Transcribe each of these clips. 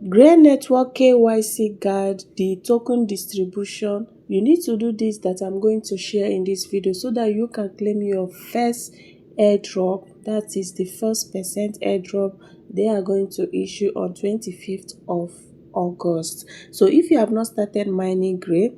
Grey Network KYC guide, the token distribution. You need to do this that I'm going to share in this video so that you can claim your first airdrop. That is the first percent airdrop they are going to issue on 25th of August. So if you have not started mining Grey,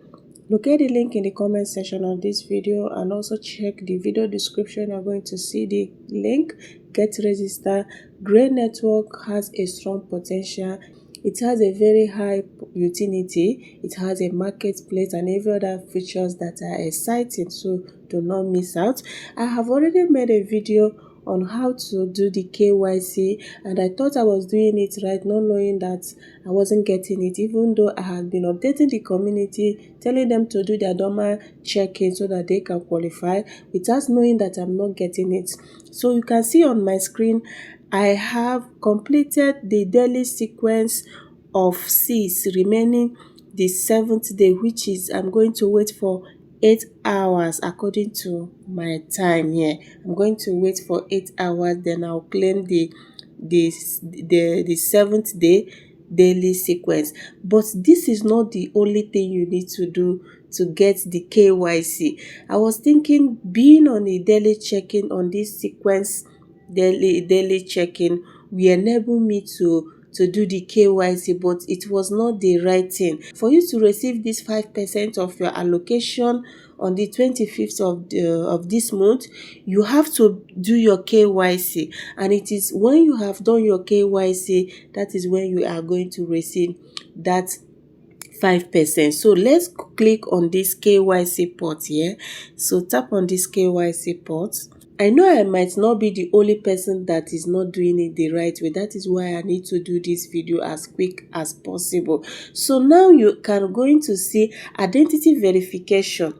locate the link in the comment section of this video and also check the video description. You're going to see the link. Get registered. Grey Network has a strong potential. It has a very high utility. It has a marketplace and every other features that are exciting. So do not miss out. I have already made a video on how to do the KYC, and I thought I was doing it right, not knowing that I wasn't getting it, even though I had been updating the community, telling them to do their normal check-in so that they can qualify, without knowing that I'm not getting it. So you can see on my screen, I have completed the daily sequence of 6, remaining the 7th day, which is I'm going to wait for 8 hours according to my time here. I'm going to wait for 8 hours, then I'll claim the 7th day daily sequence. But this is not the only thing you need to do to get the KYC. I was thinking being on a daily check-in on this sequence daily check-in will enable me to do the KYC, but it was not the right thing. For you to receive this 5% of your allocation on the 25th of this month, you have to do your KYC, and it is when you have done your KYC that is when you are going to receive that 5%. So let's click on this KYC port here. So tap on this KYC port. I know I might not be the only person that is not doing it the right way. That is why I need to do this video as quick as possible. So now you can going to see identity verification.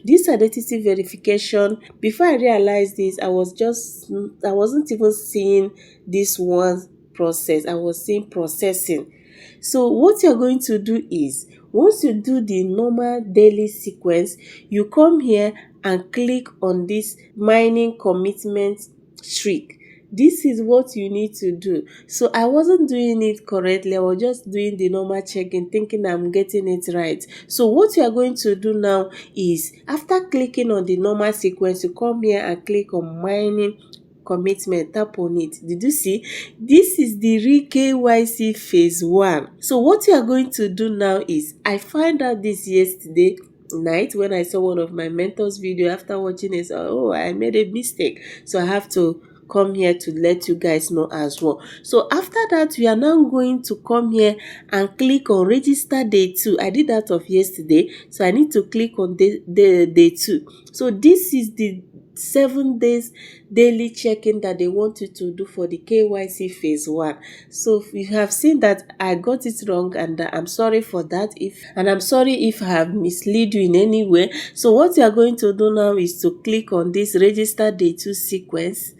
This identity verification, before I realized this, I wasn't even seeing this one process. I was seeing processing. So what you're going to do is, once you do the normal daily sequence, you come here and click on this mining commitment streak. This is what you need to do. So I wasn't doing it correctly. I was just doing the normal check-in, thinking I'm getting it right. So what you are going to do now is, after clicking on the normal sequence, you come here and click on mining commitment. Tap on it. Did you see? This is the real KYC phase 1. So what you are going to do now is, I found out this yesterday night when I saw one of my mentors video. After watching it, oh, I made a mistake, so I have to come here to let you guys know as well. So after that, we are now going to come here and click on register day 2. I did that of yesterday, so I need to click on day 2. So this is the 7 days daily check-in that they want you to do for the KYC phase 1. So you have seen that I got it wrong, and I'm sorry for that, I'm sorry if I have misled you in any way. So what you are going to do now is to click on this register day 2 sequence.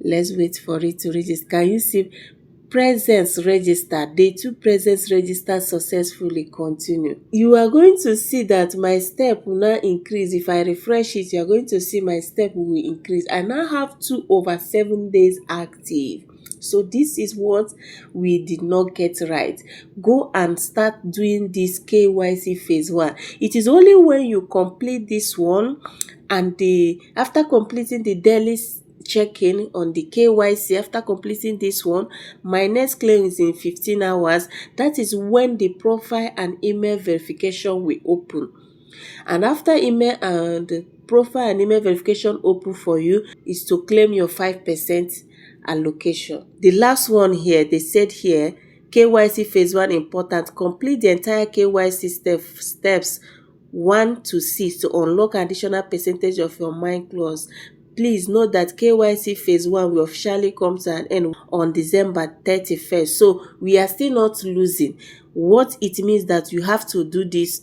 Let's wait for it to register. Can you see? Presence register, day 2 presence register successfully, continue. You are going to see that my step will now increase. If I refresh it, you are going to see my step will increase. I now have 2/7 days active. So this is what we did not get right. Go and start doing this KYC phase 1. It is only when you complete this one, and after completing the daily check-in on the KYC, after completing this one, my next claim is in 15 hours. That is when the profile and email verification will open. And after email and profile and email verification open for you, is to claim your 5% allocation. The last one here, they said here, KYC phase 1 important. Complete the entire KYC steps 1 to 6 to unlock additional percentage of your mine clause. Please note that KYC phase 1 will officially come to an end on December 31st. So we are still not losing. What it means that you have to do this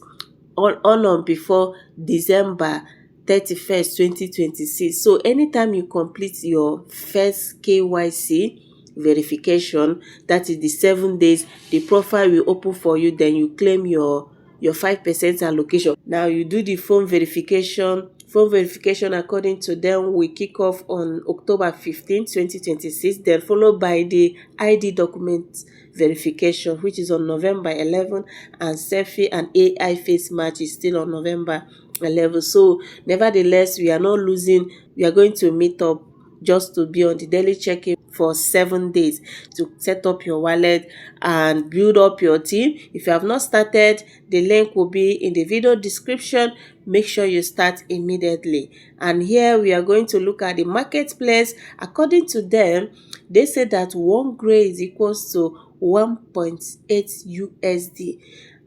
on before December 31st, 2026. So anytime you complete your first KYC verification, that is the 7 days, the profile will open for you. Then you claim your 5% allocation. Now you do the phone verification Phone verification, according to them, will kick off on October 15, 2026, then followed by the ID document verification, which is on November 11, and selfie and AI face match is still on November 11. So nevertheless, we are not losing. We are going to meet up just to be on the daily check-in for 7 days to set up your wallet and build up your team. If you have not started, the link will be in the video description. Make sure you start immediately. And here we are going to look at the marketplace. According to them, they say that 1 gray is equals to 1.8 USD,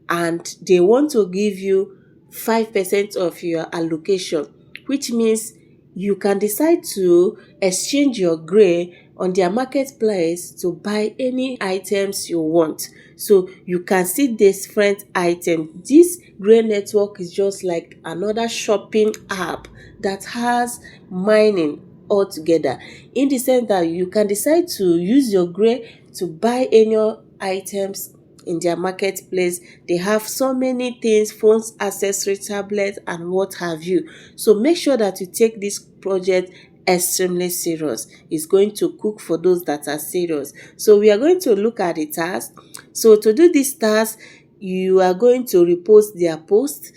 and they want to give you 5% of your allocation, which means you can decide to exchange your gray on their marketplace to buy any items you want. So you can see different items. This gray network is just like another shopping app that has mining altogether, in the sense that you can decide to use your gray to buy any items in their marketplace. They have so many things, phones, accessories, tablets, and what have you. So make sure that you take this project extremely serious. It's going to cook for those that are serious. So we are going to look at the task. So to do this task, you are going to repost their post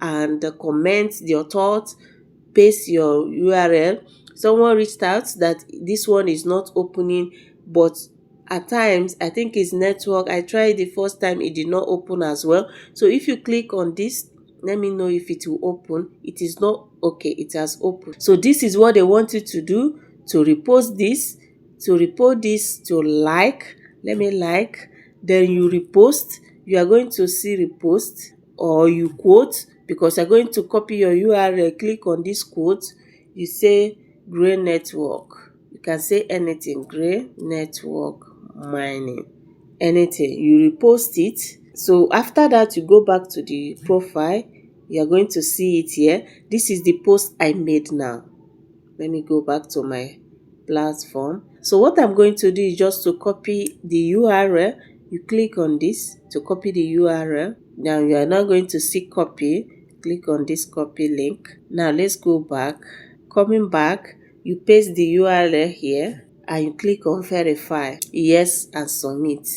and comment your thoughts, paste your URL. Someone reached out that this one is not opening, but at times I think it's network. I tried the first time, it did not open as well. So if you click on this, let me know if it will open. It is not okay. It has opened. So this is what they want you to do: to repost this, to report this, to like. Let me like. Then you repost. You are going to see repost, or you quote, because you're going to copy your URL. Click on this quote. You say gray network. You can say anything. Gray network mining. Anything. You repost it. So after that, you go back to the profile. You are going to see it here. This is the post I made now. Let me go back to my platform. So what I'm going to do is just to copy the URL. You click on this to copy the URL. Now you are now going to see copy. Click on this copy link. Now let's go back. Coming back, you paste the URL here and you click on verify. Yes, and submit.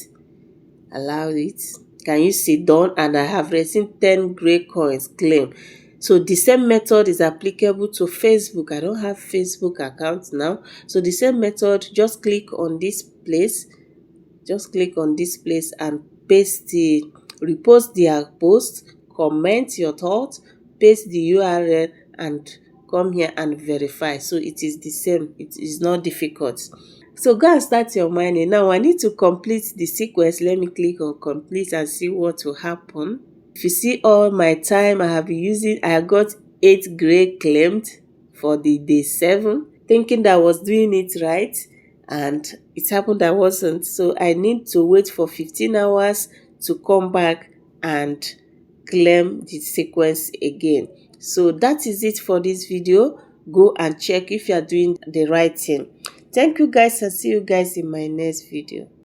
Allow it. Can you see done? And I have received 10 gray coins claim. So the same method is applicable to Facebook. I don't have Facebook account now. So the same method, just click on this place. Just click on this place and paste the, repost their post, comment your thoughts, paste the URL, and come here and verify. So it is the same. It is not difficult. So go and start your mining. Now I need to complete the sequence. Let me click on complete and see what will happen. If you see all my time I have been using, I got 8 gray claimed for the day 7, thinking that I was doing it right, and it happened I wasn't. So I need to wait for 15 hours to come back and claim the sequence again. So that is it for this video. Go and check if you are doing the right thing. Thank you guys, and see you guys in my next video.